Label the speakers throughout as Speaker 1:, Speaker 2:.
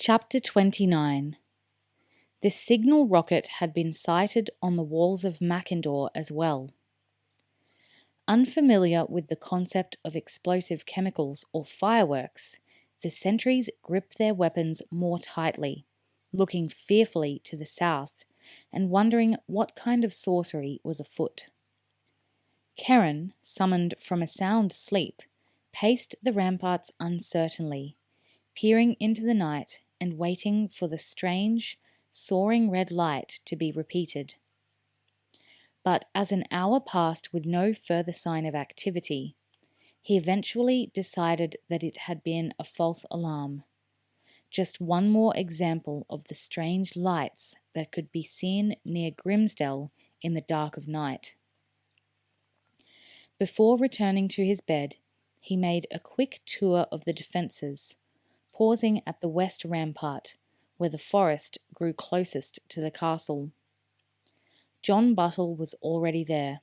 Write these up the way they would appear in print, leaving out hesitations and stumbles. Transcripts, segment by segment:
Speaker 1: Chapter 29. The signal rocket had been sighted on the walls of Macindaw as well. Unfamiliar with the concept of explosive chemicals or fireworks, the sentries gripped their weapons more tightly, looking fearfully to the south and wondering what kind of sorcery was afoot. Keren, summoned from a sound sleep, paced the ramparts uncertainly, peering into the night and waiting for the strange, soaring red light to be repeated. But as an hour passed with no further sign of activity, he eventually decided that it had been a false alarm. Just one more example of the strange lights that could be seen near Grimsdale in the dark of night. Before returning to his bed, he made a quick tour of the defences, pausing at the west rampart, where the forest grew closest to the castle. John Buttle was already there.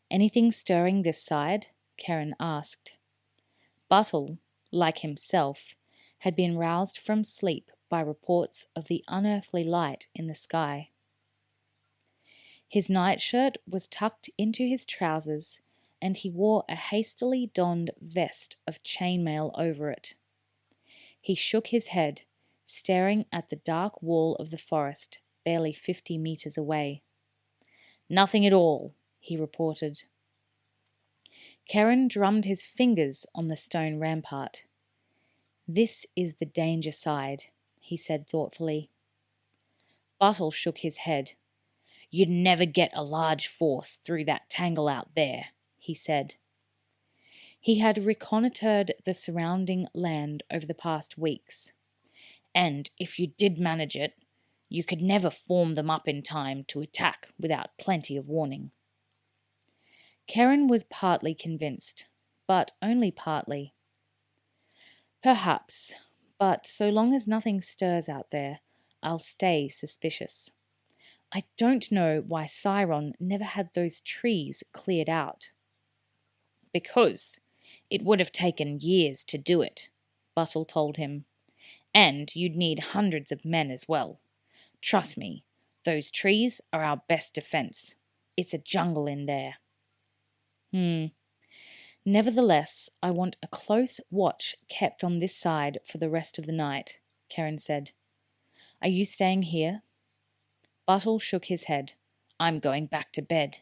Speaker 1: "Anything stirring this side?" Keren asked. Buttle, like himself, had been roused from sleep by reports of the unearthly light in the sky. His nightshirt was tucked into his trousers, and he wore a hastily donned vest of chainmail over it. He shook his head, staring at the dark wall of the forest, barely 50 meters away. "Nothing at all," he reported. Keren drummed his fingers on the stone rampart. "This is the danger side," he said thoughtfully. Buttle shook his head. "You'd never get a large force through that tangle out there," he said. He had reconnoitred the surrounding land over the past weeks. "And if you did manage it, you could never form them up in time to attack without plenty of warning." Keren was partly convinced, but only partly. "Perhaps, but so long as nothing stirs out there, I'll stay suspicious. I don't know why Siron never had those trees cleared out." "Because it would have taken years to do it," Buttle told him. "And you'd need hundreds of men as well. Trust me, those trees are our best defense. It's a jungle in there." Nevertheless, I want a close watch kept on this side for the rest of the night," Keren said. "Are you staying here?" Buttle shook his head. "I'm going back to bed."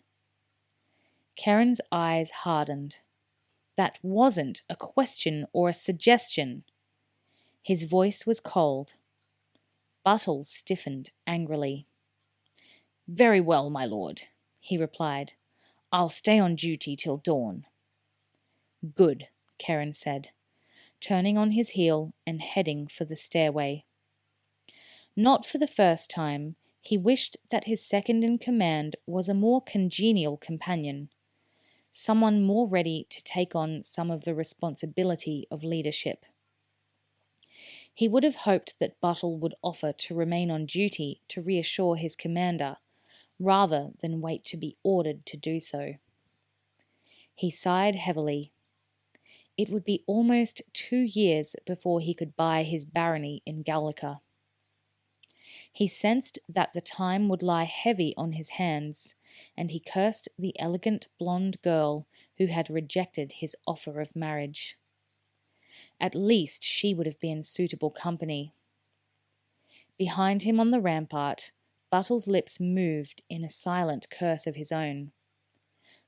Speaker 1: Keren's eyes hardened. That wasn't a question or a suggestion. His voice was cold. Buttle stiffened angrily. "Very well, my lord," he replied. "I'll stay on duty till dawn." "Good," Keren said, turning on his heel and heading for the stairway. Not for the first time, he wished that his second-in-command was a more congenial companion, someone more ready to take on some of the responsibility of leadership. He would have hoped that Buttle would offer to remain on duty to reassure his commander, rather than wait to be ordered to do so. He sighed heavily. It would be almost 2 years before he could buy his barony in Gallica. He sensed that the time would lie heavy on his hands, and he cursed the elegant blonde girl who had rejected his offer of marriage. At least she would have been suitable company. Behind him on the rampart, Buttle's lips moved in a silent curse of his own.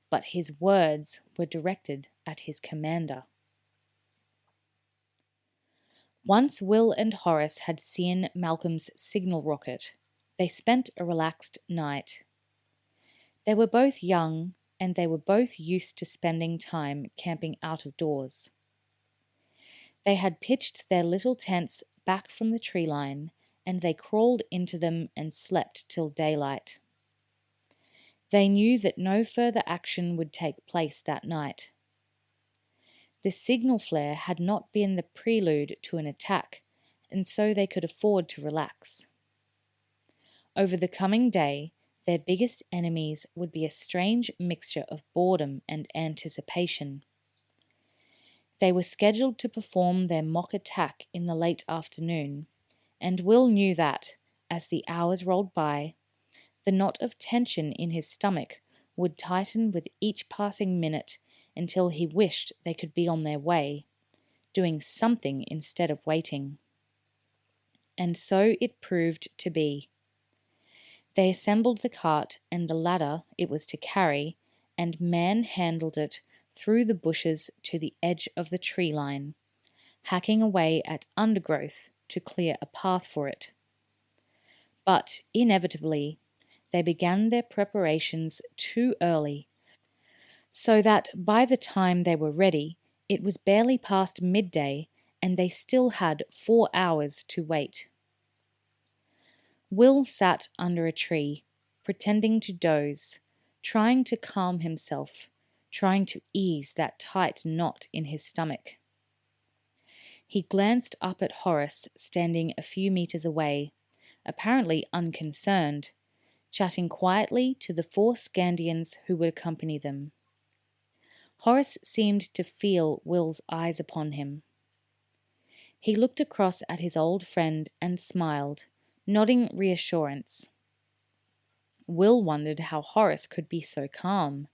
Speaker 1: But his words were directed at his commander. Once Will and Horace had seen Malcolm's signal rocket, they spent a relaxed night. They were both young, and they were both used to spending time camping out of doors. They had pitched their little tents back from the tree line, and they crawled into them and slept till daylight. They knew that no further action would take place that night. The signal flare had not been the prelude to an attack, and so they could afford to relax. Over the coming day, their biggest enemies would be a strange mixture of boredom and anticipation. They were scheduled to perform their mock attack in the late afternoon, and Will knew that, as the hours rolled by, the knot of tension in his stomach would tighten with each passing minute until he wished they could be on their way, doing something instead of waiting. And so it proved to be. They assembled the cart and the ladder it was to carry, and man-handled it through the bushes to the edge of the tree line, hacking away at undergrowth to clear a path for it. But inevitably, they began their preparations too early, so that by the time they were ready, it was barely past midday, and they still had 4 hours to wait. Will sat under a tree, pretending to doze, trying to calm himself, trying to ease that tight knot in his stomach. He glanced up at Horace, standing a few meters away, apparently unconcerned, chatting quietly to the 4 Scandians who would accompany them. Horace seemed to feel Will's eyes upon him. He looked across at his old friend and smiled, nodding reassurance. Will wondered how Horace could be so calm.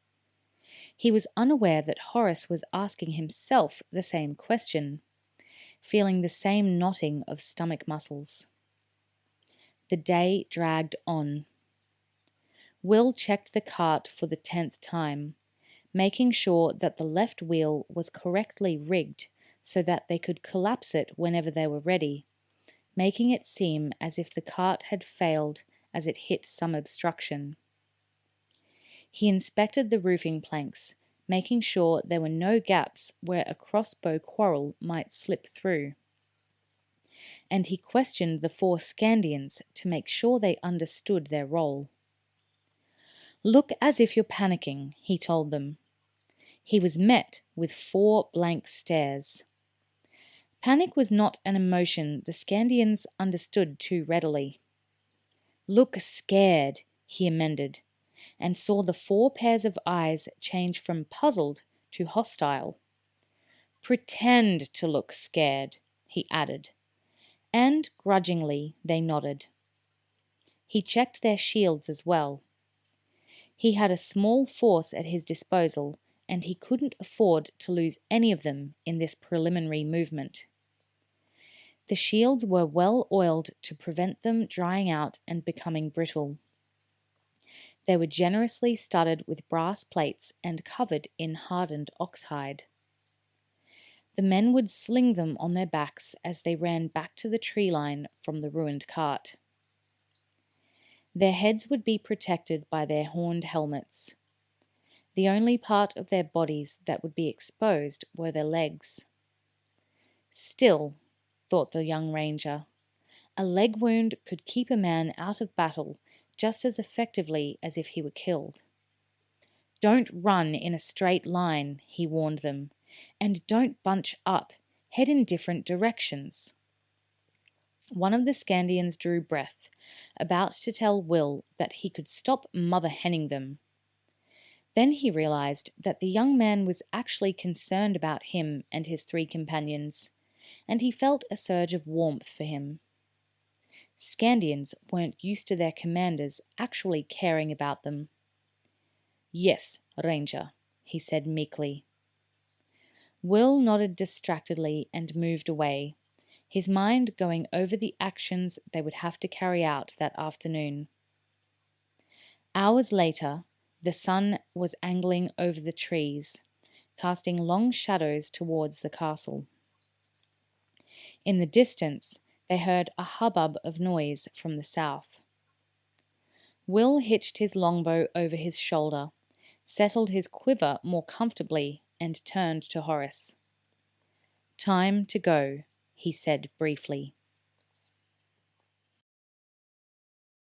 Speaker 1: He was unaware that Horace was asking himself the same question, feeling the same knotting of stomach muscles. The day dragged on. Will checked the cart for the 10th time, making sure that the left wheel was correctly rigged so that they could collapse it whenever they were ready, making it seem as if the cart had failed as it hit some obstruction. He inspected the roofing planks, making sure there were no gaps where a crossbow quarrel might slip through. And he questioned the 4 Scandians to make sure they understood their role. "Look as if you're panicking," he told them. He was met with 4 blank stares. Panic was not an emotion the Scandians understood too readily. "Look scared," he amended, and saw the 4 pairs of eyes change from puzzled to hostile. "Pretend to look scared," he added, and grudgingly they nodded. He checked their shields as well. He had a small force at his disposal, and he couldn't afford to lose any of them in this preliminary movement. The shields were well oiled to prevent them drying out and becoming brittle. They were generously studded with brass plates and covered in hardened oxhide. The men would sling them on their backs as they ran back to the tree line from the ruined cart. Their heads would be protected by their horned helmets. The only part of their bodies that would be exposed were their legs. Still, thought the young ranger, a leg wound could keep a man out of battle just as effectively as if he were killed. "Don't run in a straight line," he warned them, "and don't bunch up. Head in different directions." One of the Scandians drew breath, about to tell Will that he could stop mother-henning them. Then he realized that the young man was actually concerned about him and his 3 companions, and he felt a surge of warmth for him. Scandians weren't used to their commanders actually caring about them. "Yes, Ranger," he said meekly. Will nodded distractedly and moved away, his mind going over the actions they would have to carry out that afternoon. Hours later, the sun was angling over the trees, casting long shadows towards the castle. In the distance, they heard a hubbub of noise from the south. Will hitched his longbow over his shoulder, settled his quiver more comfortably, and turned to Horace. "Time to go," he said briefly.